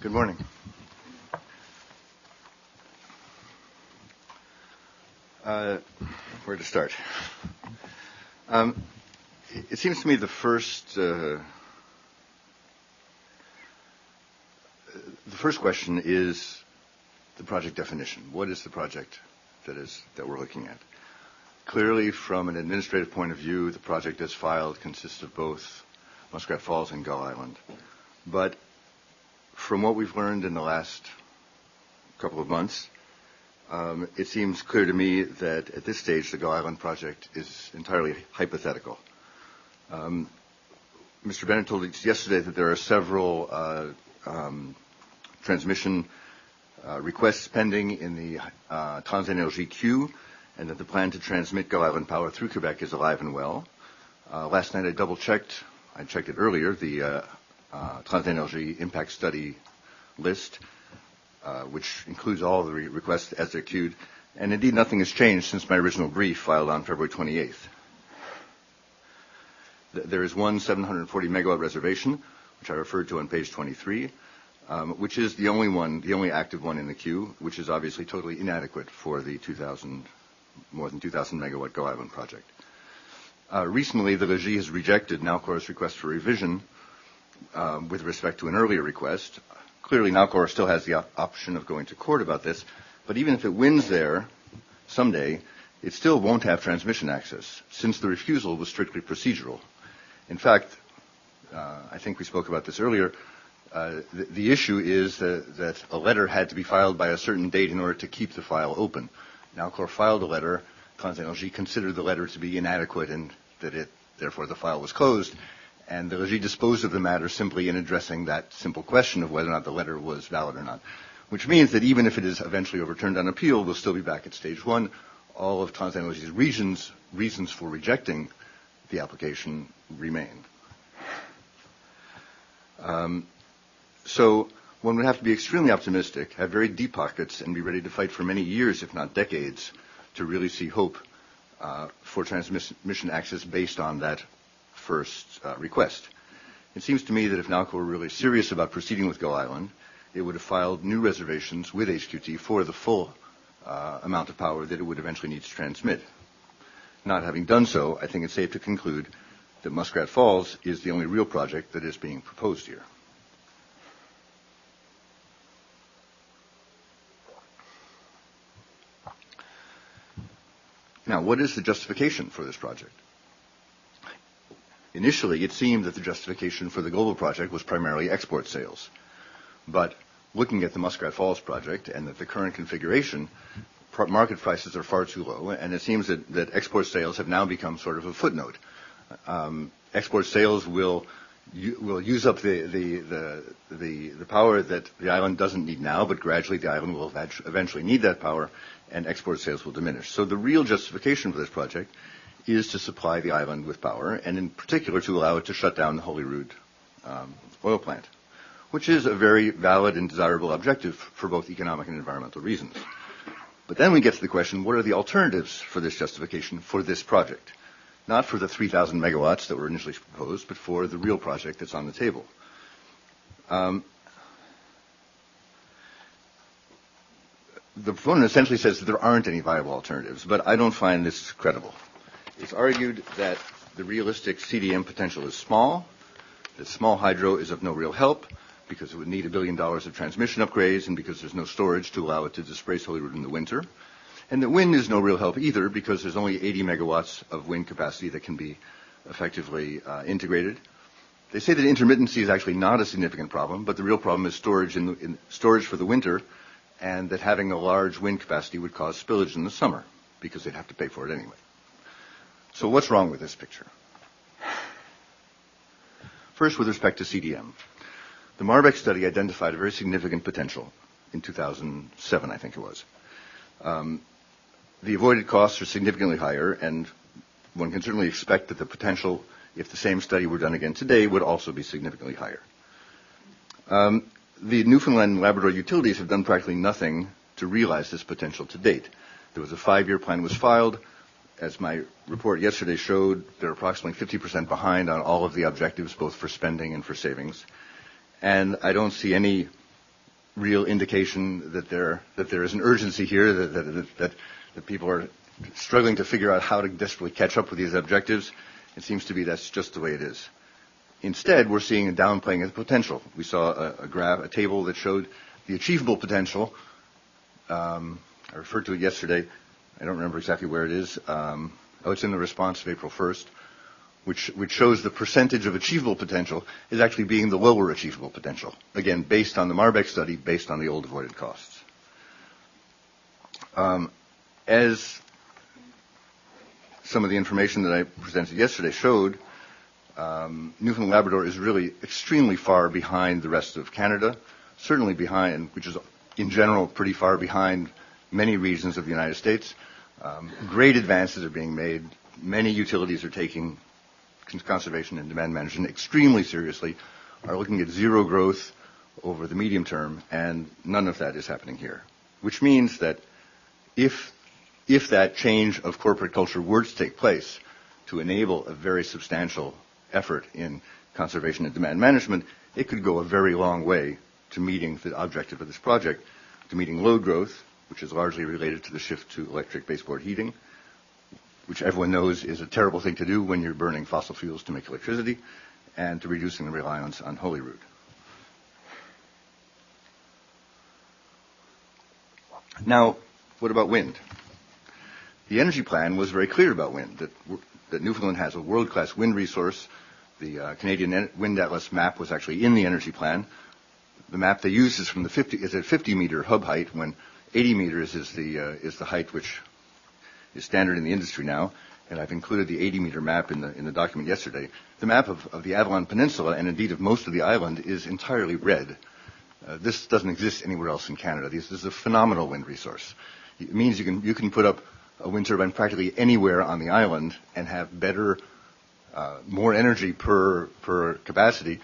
Good morning. Where to start? It seems to me the first question is the project definition. What is the project that we're looking at? Clearly, from an administrative point of view, the project as filed consists of both Muskrat Falls and Gull Island. But from what we've learned in the last couple of months, it seems clear to me that at this stage the Gull Island project is entirely hypothetical. Mr. Bennett told us yesterday that there are several transmission requests pending in the TransEnergie queue, and that the plan to transmit Gull Island power through Quebec is alive and well. Last night I checked it earlier, the TransEnergie impact study list, which includes all the requests as they're queued, and indeed nothing has changed since my original brief filed on February 28th. There is one 740 megawatt reservation, which I referred to on page 23, which is the only active one in the queue, which is obviously totally inadequate for the more than 2,000 megawatt Gull Island project. Recently, the Régie has rejected Nalcor's request for revision with respect to an earlier request. Clearly, Nalcor still has the option of going to court about this, but even if it wins there someday, it still won't have transmission access, since the refusal was strictly procedural. In fact, I think we spoke about this earlier, the issue is that a letter had to be filed by a certain date in order to keep the file open. Nalcor filed a letter, TransEnergie considered the letter to be inadequate and that therefore the file was closed, and the Régie disposed of the matter simply in addressing that simple question of whether or not the letter was valid or not, which means that even if it is eventually overturned on appeal, we'll still be back at stage one. All of TransEnergie's reasons for rejecting the application remain. So one would have to be extremely optimistic, have very deep pockets, and be ready to fight for many years, if not decades, to really see hope for transmission access based on that first request. It seems to me that if Nalcor were really serious about proceeding with Gull Island, it would have filed new reservations with HQT for the full amount of power that it would eventually need to transmit. Not having done so, I think it's safe to conclude that Muskrat Falls is the only real project that is being proposed here. Now, what is the justification for this project? Initially, it seemed that the justification for the global project was primarily export sales. But looking at the Muskrat Falls project and at the current configuration, market prices are far too low, and it seems that export sales have now become sort of a footnote. Export sales will use up the power that the island doesn't need now, but gradually the island will eventually need that power, and export sales will diminish. So the real justification for this project is to supply the island with power, and in particular to allow it to shut down the Holyrood oil plant, which is a very valid and desirable objective for both economic and environmental reasons. But then we get to the question, what are the alternatives for this justification for this project? Not for the 3,000 megawatts that were initially proposed, but for the real project that's on the table. The proponent essentially says that there aren't any viable alternatives, but I don't find this credible. It's argued that the realistic CDM potential is small, that small hydro is of no real help because it would need $1 billion of transmission upgrades and because there's no storage to allow it to displace Holyrood in the winter, and that wind is no real help either because there's only 80 megawatts of wind capacity that can be effectively integrated. They say that intermittency is actually not a significant problem, but the real problem is storage for the winter, and that having a large wind capacity would cause spillage in the summer because they'd have to pay for it anyway. So what's wrong with this picture? First, with respect to CDM. The Marbeck study identified a very significant potential in 2007, I think it was. The avoided costs are significantly higher, and one can certainly expect that the potential, if the same study were done again today, would also be significantly higher. The Newfoundland and Labrador utilities have done practically nothing to realize this potential to date. There was a 5-year plan was filed. As my report yesterday showed, they're approximately 50% behind on all of the objectives, both for spending and for savings. And I don't see any real indication that there is an urgency here, that people are struggling to figure out how to desperately catch up with these objectives. It seems to be that's just the way it is. Instead, we're seeing a downplaying of the potential. We saw a table that showed the achievable potential. I referred to it yesterday. I don't remember exactly where it is. It's in the response of April 1st, which shows the percentage of achievable potential is actually being the lower achievable potential. Again, based on the Marbeck study, based on the old avoided costs. As some of the information that I presented yesterday showed, Newfoundland and Labrador is really extremely far behind the rest of Canada, certainly behind, which is in general pretty far behind many regions of the United States. Great advances are being made. Many utilities are taking conservation and demand management extremely seriously, are looking at zero growth over the medium term, and none of that is happening here. Which means that if that change of corporate culture were to take place to enable a very substantial effort in conservation and demand management, it could go a very long way to meeting the objective of this project, to meeting load growth, which is largely related to the shift to electric baseboard heating, which everyone knows is a terrible thing to do when you're burning fossil fuels to make electricity, and to reducing the reliance on Holyrood. Now, what about wind? The energy plan was very clear about wind, that Newfoundland has a world-class wind resource. The Canadian Wind Atlas map was actually in the energy plan. The map they used is from the 50-meter hub height, when 80 meters is the height which is standard in the industry now. And I've included the 80-meter map in the document yesterday. The map of the Avalon Peninsula, and indeed of most of the island, is entirely red. This doesn't exist anywhere else in Canada. This is a phenomenal wind resource. It means you can put up a wind turbine practically anywhere on the island and have better, more energy per capacity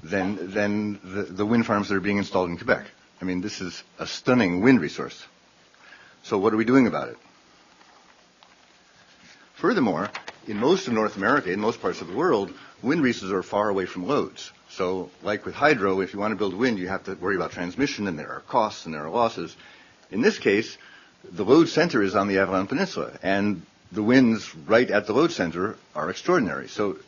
than the wind farms that are being installed in Quebec. I mean, this is a stunning wind resource. So what are we doing about it? Furthermore, in most of North America, in most parts of the world, wind resources are far away from loads. So like with hydro, if you want to build wind, you have to worry about transmission, and there are costs and there are losses. In this case, the load center is on the Avalon Peninsula, and the winds right at the load center are extraordinary. So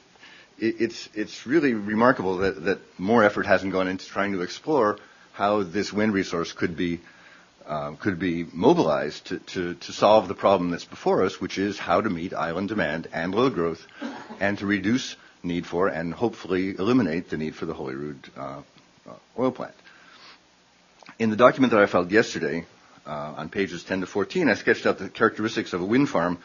it's really remarkable that more effort hasn't gone into trying to explore how this wind resource could be mobilized to solve the problem that's before us, which is how to meet island demand and load growth, and to reduce need for and hopefully eliminate the need for the Holyrood oil plant. In the document that I filed yesterday, on pages 10 to 14, I sketched out the characteristics of a wind farm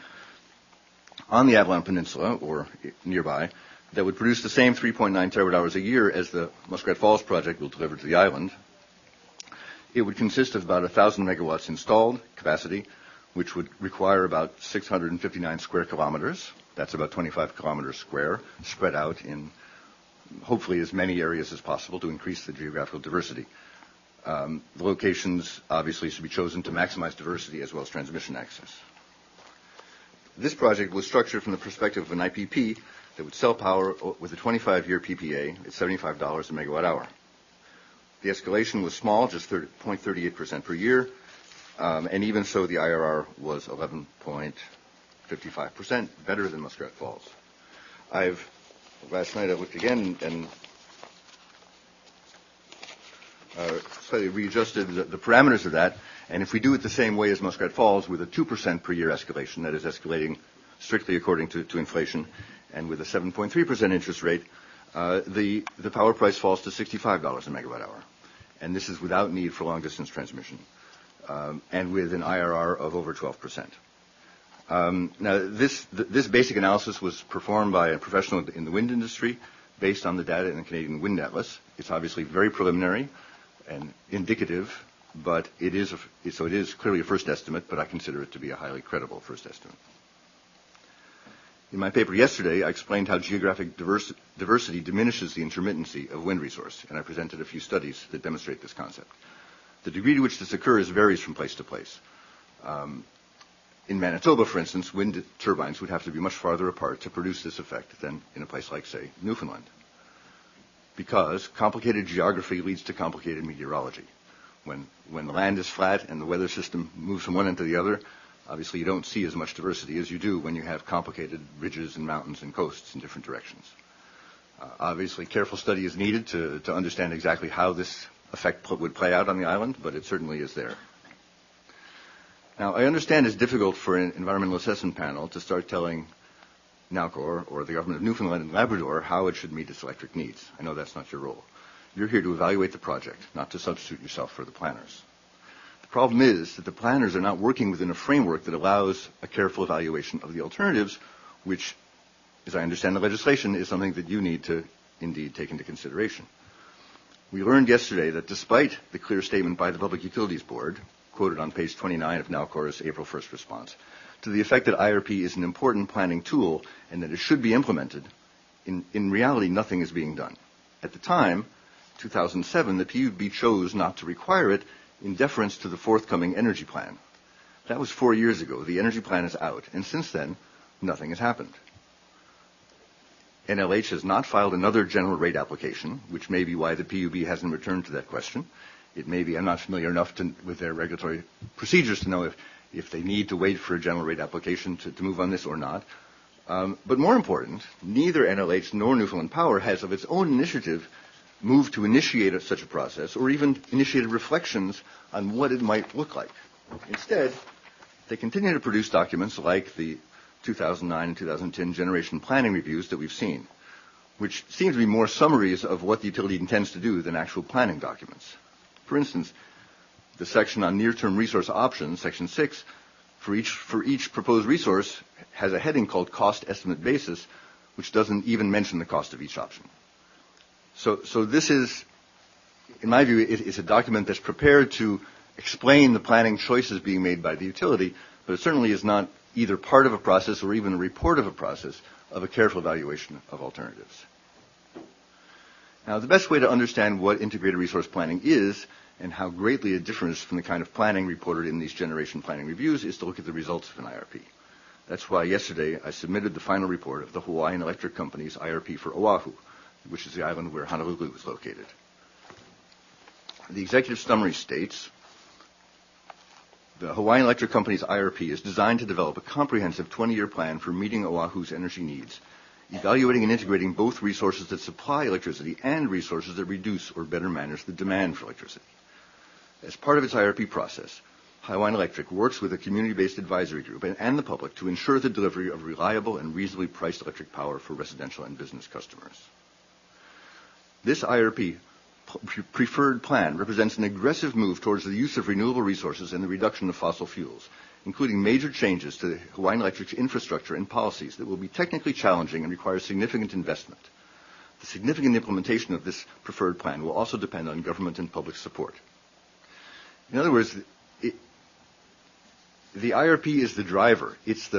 on the Avalon Peninsula or nearby that would produce the same 3.9 terawatt hours a year as the Muskrat Falls project will deliver to the island. It would consist of about 1,000 megawatts installed capacity, which would require about 659 square kilometers. That's about 25 kilometers square, spread out in hopefully as many areas as possible to increase the geographical diversity. The locations obviously should be chosen to maximize diversity as well as transmission access. This project was structured from the perspective of an IPP that would sell power with a 25-year PPA at $75 a megawatt hour. The escalation was small, just 0.38% per year, and even so, the IRR was 11.55%, better than Muskrat Falls. Last night I looked again and slightly readjusted the parameters of that, and if we do it the same way as Muskrat Falls with a 2% per year escalation, that is escalating strictly according to inflation, and with a 7.3% interest rate, the power price falls to $65 a megawatt hour. And this is without need for long-distance transmission, and with an IRR of over 12%. Now, this basic analysis was performed by a professional in the wind industry based on the data in the Canadian Wind Atlas. It's obviously very preliminary and indicative, but it is clearly a first estimate, but I consider it to be a highly credible first estimate. In my paper yesterday, I explained how geographic diversity diminishes the intermittency of wind resource, and I presented a few studies that demonstrate this concept. The degree to which this occurs varies from place to place. In Manitoba, for instance, wind turbines would have to be much farther apart to produce this effect than in a place like, say, Newfoundland, because complicated geography leads to complicated meteorology. When the land is flat and the weather system moves from one end to the other, obviously you don't see as much diversity as you do when you have complicated ridges and mountains and coasts in different directions. Obviously, careful study is needed to understand exactly how this effect would play out on the island, but it certainly is there. Now, I understand it's difficult for an environmental assessment panel to start telling NALCOR or the government of Newfoundland and Labrador how it should meet its electric needs. I know that's not your role. You're here to evaluate the project, not to substitute yourself for the planners. The problem is that the planners are not working within a framework that allows a careful evaluation of the alternatives, which, as I understand the legislation, is something that you need to indeed take into consideration. We learned yesterday that despite the clear statement by the Public Utilities Board, quoted on page 29 of NALCOR's April 1st response, to the effect that IRP is an important planning tool and that it should be implemented, in reality, nothing is being done. At the time, 2007, the PUB chose not to require it in deference to the forthcoming energy plan. That was 4 years ago. The energy plan is out, and since then, nothing has happened. NLH has not filed another general rate application, which may be why the PUB hasn't returned to that question. It may be, I'm not familiar enough with their regulatory procedures to know if they need to wait for a general rate application to move on this or not. But more important, neither NLH nor Newfoundland Power has, of its own initiative, moved to initiate such a process or even initiated reflections on what it might look like. Instead, they continue to produce documents like the 2009 and 2010 generation planning reviews that we've seen, which seem to be more summaries of what the utility intends to do than actual planning documents. For instance, the section on near-term resource options, section 6, for each proposed resource has a heading called cost estimate basis, which doesn't even mention the cost of each option. So this is, in my view, it's a document that's prepared to explain the planning choices being made by the utility, but it certainly is not either part of a process or even a report of a process of a careful evaluation of alternatives. Now, the best way to understand what integrated resource planning is and how greatly it differs from the kind of planning reported in these generation planning reviews is to look at the results of an IRP. That's why yesterday I submitted the final report of the Hawaiian Electric Company's IRP for Oahu, which is the island where Honolulu is located. The executive summary states, the Hawaiian Electric Company's IRP is designed to develop a comprehensive 20-year plan for meeting Oahu's energy needs, evaluating and integrating both resources that supply electricity and resources that reduce or better manage the demand for electricity. As part of its IRP process, Hawaiian Electric works with a community-based advisory group and the public to ensure the delivery of reliable and reasonably priced electric power for residential and business customers. This IRP preferred plan represents an aggressive move towards the use of renewable resources and the reduction of fossil fuels, including major changes to Hawaiian Electric's infrastructure and policies that will be technically challenging and require significant investment. The significant implementation of this preferred plan will also depend on government and public support. In other words, the IRP is the driver. It's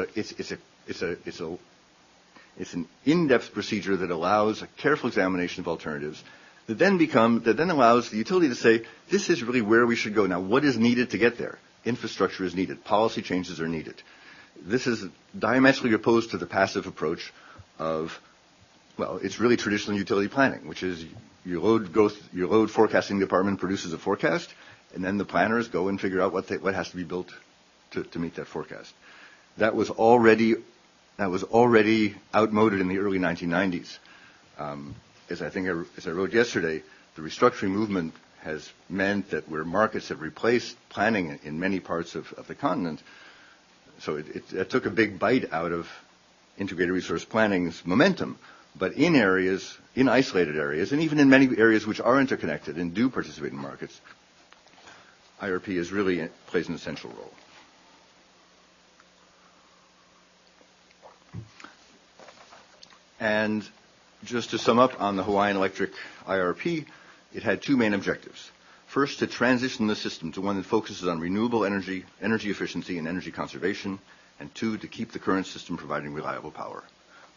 an in-depth procedure that allows a careful examination of alternatives that then allows the utility to say, this is really where we should go. Now, what is needed to get there? Infrastructure is needed. Policy changes are needed. This is diametrically opposed to the passive approach of, well, it's really traditional utility planning, which is your load forecasting department produces a forecast, and then the planners go and figure out what has to be built to meet that forecast. That was already outmoded in the early 1990s. As I wrote yesterday, the restructuring movement has meant that where markets have replaced planning in many parts of the continent, so it took a big bite out of integrated resource planning's momentum. But in isolated areas, and even in many areas which are interconnected and do participate in markets, IRP plays an essential role. And just to sum up on the Hawaiian Electric IRP, it had two main objectives. First, to transition the system to one that focuses on renewable energy efficiency, and energy conservation. And two, to keep the current system providing reliable power.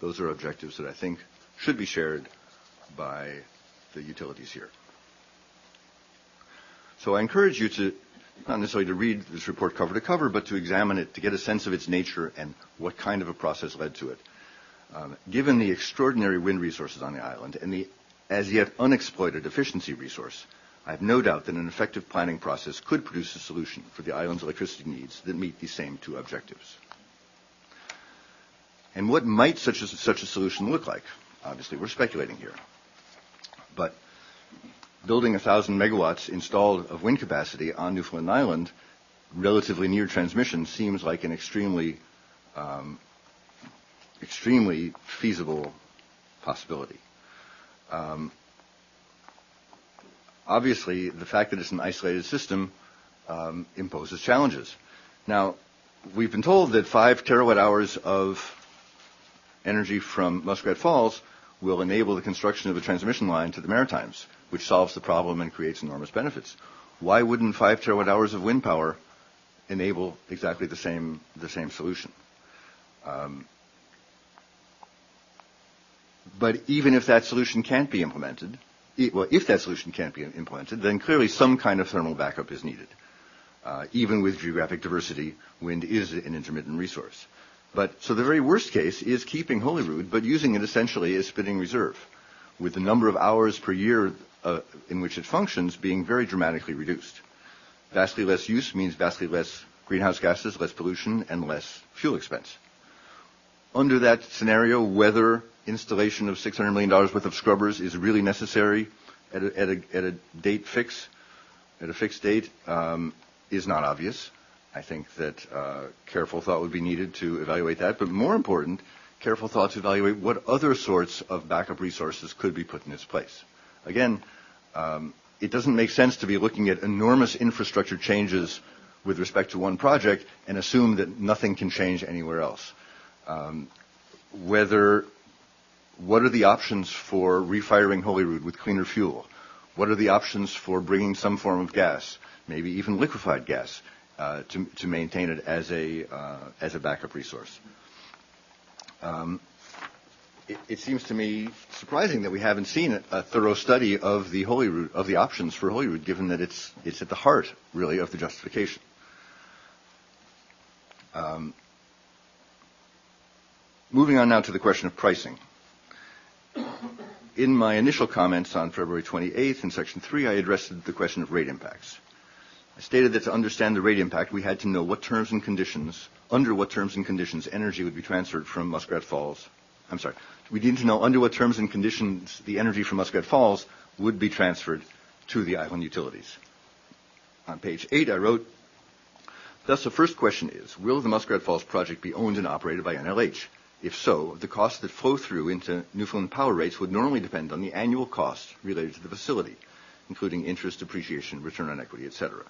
Those are objectives that I think should be shared by the utilities here. So I encourage you to, not necessarily to read this report cover to cover, but to examine it to get a sense of its nature and what kind of a process led to it. Given the extraordinary wind resources on the island and the as yet unexploited efficiency resource, I have no doubt that an effective planning process could produce a solution for the island's electricity needs that meet these same two objectives. And what might such a solution look like? Obviously, we're speculating here. But building 1,000 megawatts installed of wind capacity on Newfoundland Island, relatively near transmission, seems like an extremely feasible possibility. Obviously, the fact that it's an isolated system imposes challenges. Now, we've been told that 5 terawatt hours of energy from Muskrat Falls will enable the construction of a transmission line to the Maritimes, which solves the problem and creates enormous benefits. Why wouldn't 5 terawatt hours of wind power enable exactly the same solution? But even if that solution can't be implemented, if that solution can't be implemented, then clearly some kind of thermal backup is needed. Even with geographic diversity, wind is an intermittent resource. So the very worst case is keeping Holyrood, but using it essentially as spinning reserve, with the number of hours per year in which it functions being very dramatically reduced. Vastly less use means vastly less greenhouse gases, less pollution, and less fuel expense. Under that scenario, whether installation of $600 million worth of scrubbers is really necessary at a fixed date is not obvious. I think that careful thought would be needed to evaluate that, but more important, careful thought to evaluate what other sorts of backup resources could be put in its place. Again, it doesn't make sense to be looking at enormous infrastructure changes with respect to one project and assume that nothing can change anywhere else. What are the options for refiring Holyrood with cleaner fuel? What are the options for bringing some form of gas, maybe even liquefied gas, to maintain it as a backup resource? It seems to me surprising that we haven't seen a thorough study of the options for Holyrood, given that it's at the heart, really, of the justification. Moving on now to the question of pricing. In my initial comments on February 28th in Section 3, I addressed the question of rate impacts. I stated that to understand the rate impact, we had to know under what terms and conditions energy would be transferred from Muskrat Falls. We needed to know under what terms and conditions the energy from Muskrat Falls would be transferred to the island utilities. On page 8, I wrote, thus the first question is, will the Muskrat Falls project be owned and operated by NLH? If so, the costs that flow through into Newfoundland power rates would normally depend on the annual cost related to the facility, including interest, depreciation, return on equity, etc.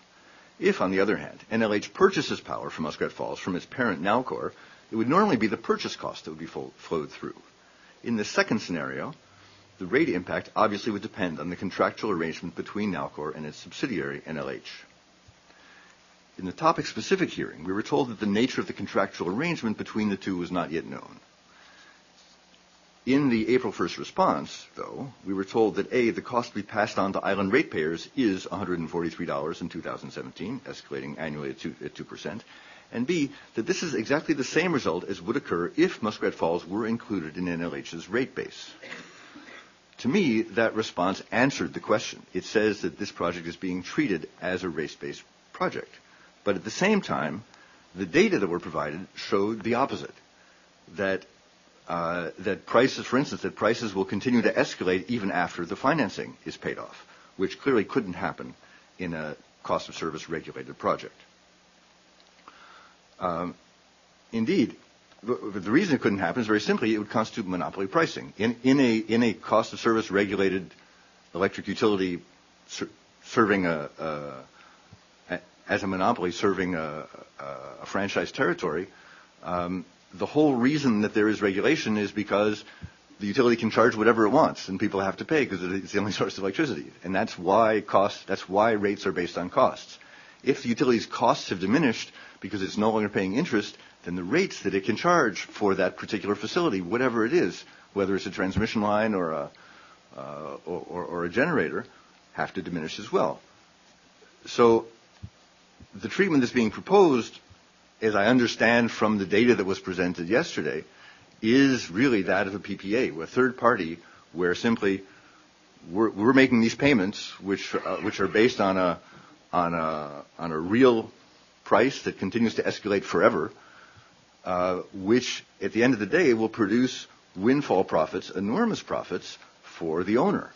If, on the other hand, NLH purchases power from Muskrat Falls from its parent Nalcor, it would normally be the purchase cost that would be flowed through. In the second scenario, the rate impact obviously would depend on the contractual arrangement between Nalcor and its subsidiary, NLH. In the topic-specific hearing, we were told that the nature of the contractual arrangement between the two was not yet known. In the April 1st response, though, we were told that A, the cost to be passed on to island ratepayers is $143 in 2017, escalating annually at 2%, and B, that this is exactly the same result as would occur if Muskrat Falls were included in NLH's rate base. To me, that response answered the question. It says that this project is being treated as a race-based project. But at the same time, the data that were provided showed the opposite, that prices, for instance, that prices will continue to escalate even after the financing is paid off, which clearly couldn't happen in a cost of service regulated project. Indeed, the reason it couldn't happen is very simply it would constitute monopoly pricing. In a cost of service regulated electric utility serving as a monopoly serving a franchise territory, the whole reason that there is regulation is because the utility can charge whatever it wants, and people have to pay because it's the only source of electricity. And that's why rates are based on costs. If the utility's costs have diminished because it's no longer paying interest, then the rates that it can charge for that particular facility, whatever it is, whether it's a transmission line or a generator, have to diminish as well. So the treatment that's being proposed, as I understand from the data that was presented yesterday, is really that of a PPA, a third party, where simply we're making these payments, which are based on a real price that continues to escalate forever, which at the end of the day will produce windfall profits, enormous profits for the owner.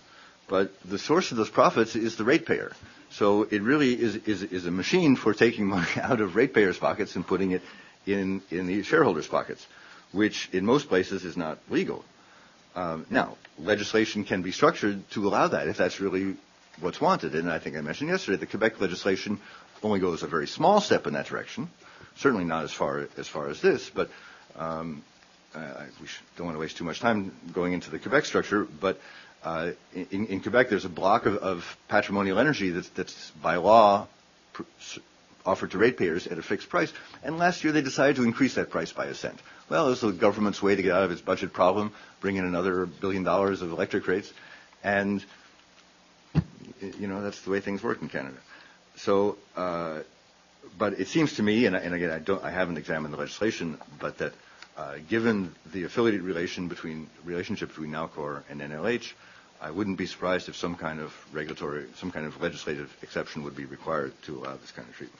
But the source of those profits is the ratepayer. So it really is a machine for taking money out of ratepayers' pockets and putting it in the shareholders' pockets, which in most places is not legal. Now, legislation can be structured to allow that if that's really what's wanted. And I think I mentioned yesterday the Quebec legislation only goes a very small step in that direction, certainly not as far as this, but we don't want to waste too much time going into the Quebec structure, but in Quebec there's a block of patrimonial energy that's by law offered to ratepayers at a fixed price, and last year they decided to increase that price by a cent. Well, it was the government's way to get out of its budget problem, bring in another $1 billion of electric rates, and that's the way things work in Canada. So, but it seems to me, and again, I haven't examined the legislation, but that given the affiliated relationship between Nalcor and NLH, I wouldn't be surprised if some kind of legislative exception would be required to allow this kind of treatment.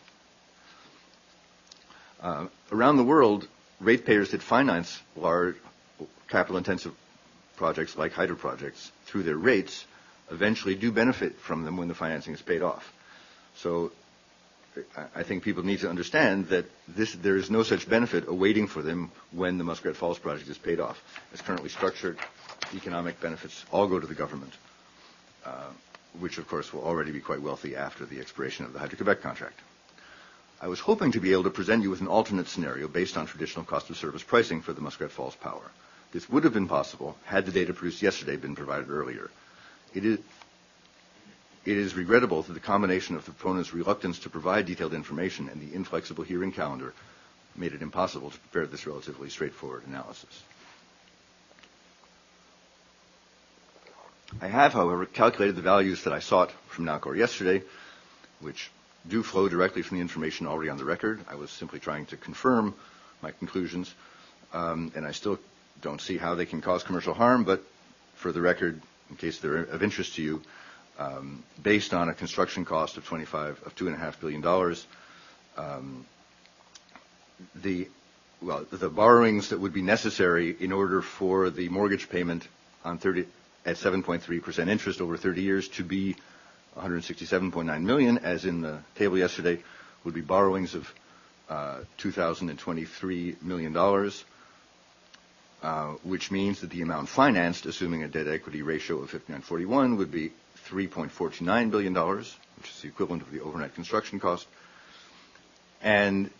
Around the world, ratepayers that finance large capital-intensive projects like hydro projects through their rates eventually do benefit from them when the financing is paid off. So I think people need to understand that there is no such benefit awaiting for them when the Muskrat Falls project is paid off. As currently structured, economic benefits all go to the government, which of course will already be quite wealthy after the expiration of the Hydro-Quebec contract. I was hoping to be able to present you with an alternate scenario based on traditional cost of service pricing for the Muskrat Falls power. This would have been possible had the data produced yesterday been provided earlier. It is regrettable that the combination of the proponents' reluctance to provide detailed information and the inflexible hearing calendar made it impossible to prepare this relatively straightforward analysis. I have, however, calculated the values that I sought from Nalcor yesterday, which do flow directly from the information already on the record. I was simply trying to confirm my conclusions, and I still don't see how they can cause commercial harm, but for the record, in case they're of interest to you, based on a construction cost of $2.5 billion, the borrowings that would be necessary in order for the mortgage payment at 7.3% interest over 30 years to be $167.9 million, as in the table yesterday, would be borrowings of $2,023 million, which means that the amount financed, assuming a debt-equity ratio of 59:41, would be $3.49 billion, which is the equivalent of the overnight construction cost. And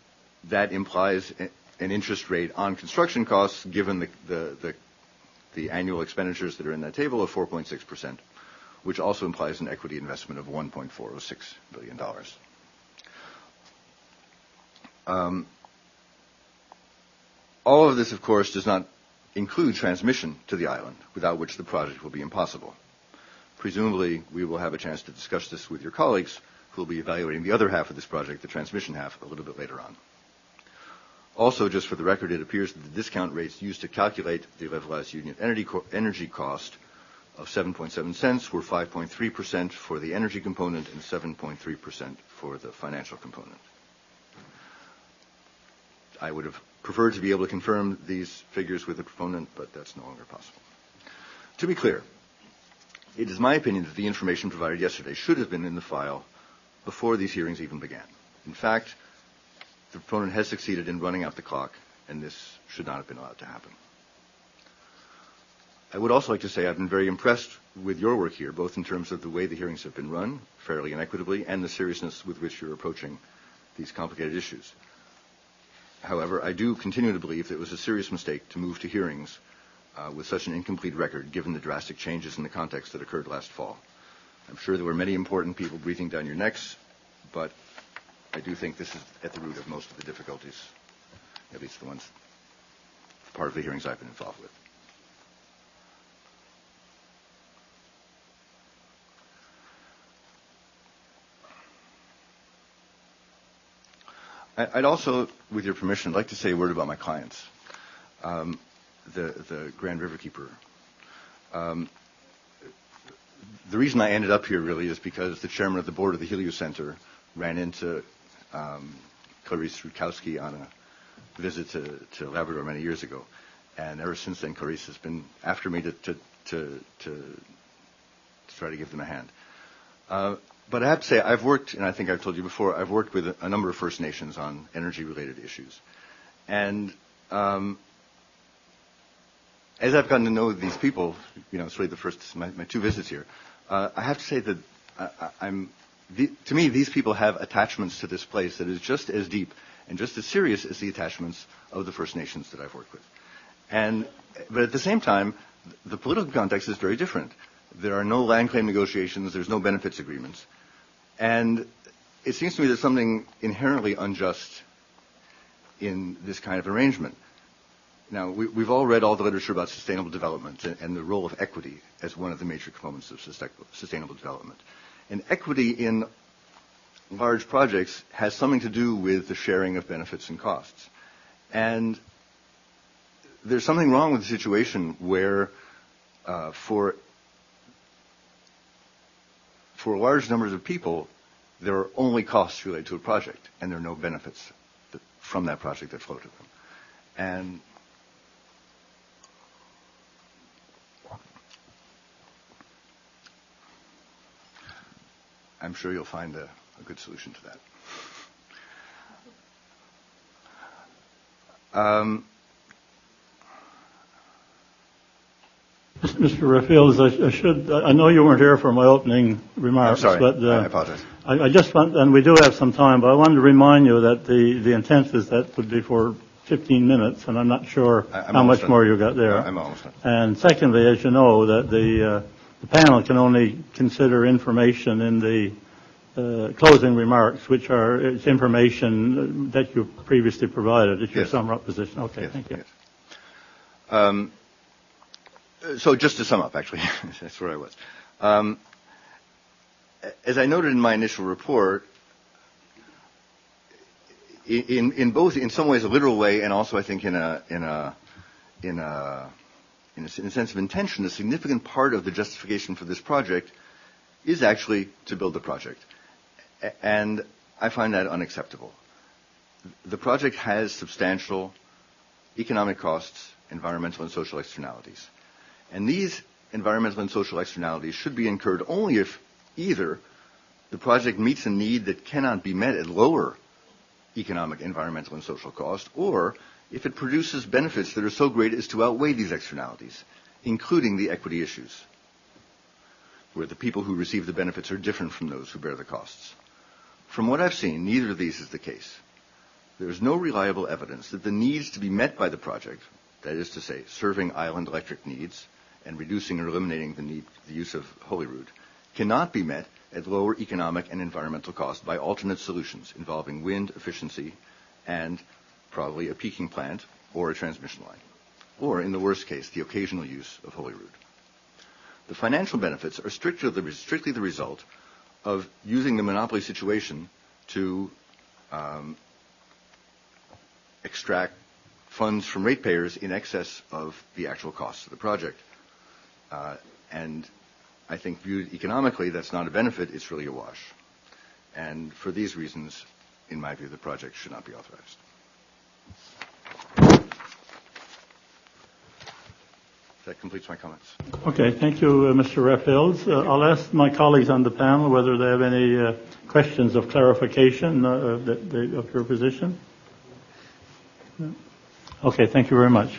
that implies an interest rate on construction costs, given the annual expenditures that are in that table, of 4.6%, which also implies an equity investment of $1.406 billion. All of this, of course, does not include transmission to the island, without which the project will be impossible. Presumably, we will have a chance to discuss this with your colleagues, who will be evaluating the other half of this project, the transmission half, a little bit later on. Also, just for the record, it appears that the discount rates used to calculate the levelized unit energy cost of 7.7 cents were 5.3% for the energy component and 7.3% for the financial component. I would have preferred to be able to confirm these figures with the proponent, but that's no longer possible. To be clear, it is my opinion that the information provided yesterday should have been in the file before these hearings even began. In fact, the proponent has succeeded in running out the clock, and this should not have been allowed to happen. I would also like to say I've been very impressed with your work here, both in terms of the way the hearings have been run, fairly and equitably, and the seriousness with which you're approaching these complicated issues. However, I do continue to believe that it was a serious mistake to move to hearings with such an incomplete record, given the drastic changes in the context that occurred last fall. I'm sure there were many important people breathing down your necks, but I do think this is at the root of most of the difficulties, at least the ones, part of the hearings I've been involved with. I'd also, with your permission, like to say a word about my clients, the Grand Riverkeeper. the reason I ended up here really is because the chairman of the board of the Helio Center ran into Clarice Rutkowski on a visit to Labrador many years ago. And ever since then, Clarice has been after me to try to give them a hand. But I have to say, I've worked, and I think I've told you before, I've worked with a number of First Nations on energy-related issues. And as I've gotten to know these people, it's really my two visits here, I have to say that to me, these people have attachments to this place that is just as deep and just as serious as the attachments of the First Nations that I've worked with. But at the same time, the political context is very different. There are no land claim negotiations. There's no benefits agreements. And it seems to me there's something inherently unjust in this kind of arrangement. Now, we've all read all the literature about sustainable development and the role of equity as one of the major components of sustainable development. And equity in large projects has something to do with the sharing of benefits and costs. And there's something wrong with the situation where for large numbers of people, there are only costs related to a project, and there are no benefits from that project that flow to them. And I'm sure you'll find a good solution to that. Mr. Raphals, I know you weren't here for my opening remarks. I'm sorry, but I apologize. I just want, and we do have some time, but I wanted to remind you that the intent is that would be for 15 minutes, and I'm not sure how much more you got there. I'm almost done. And secondly, as you know, that the panel can only consider information in the closing remarks, which it's information that you previously provided. It's your sum up position. Okay, thank you. Yes. So just to sum up, actually, that's where I was. As I noted in my initial report, in some ways a literal way, and also I think in a sense of intention, a significant part of the justification for this project is actually to build the project, and I find that unacceptable. The project has substantial economic costs, environmental and social externalities. And these environmental and social externalities should be incurred only if either the project meets a need that cannot be met at lower economic, environmental, and social cost, or if it produces benefits that are so great as to outweigh these externalities, including the equity issues, where the people who receive the benefits are different from those who bear the costs. From what I've seen, neither of these is the case. There is no reliable evidence that the needs to be met by the project, that is to say, serving island electric needs, and reducing or eliminating the use of Holyrood, cannot be met at lower economic and environmental cost by alternate solutions involving wind efficiency and probably a peaking plant or a transmission line, or in the worst case, the occasional use of Holyrood. The financial benefits are strictly the result of using the monopoly situation to extract funds from ratepayers in excess of the actual costs of the project. And I think viewed economically, that's not a benefit, it's really a wash. And for these reasons, in my view, the project should not be authorized. That completes my comments. Okay, thank you, Mr. Raphals. I'll ask my colleagues on the panel whether they have any questions of clarification of your position. Okay, thank you very much.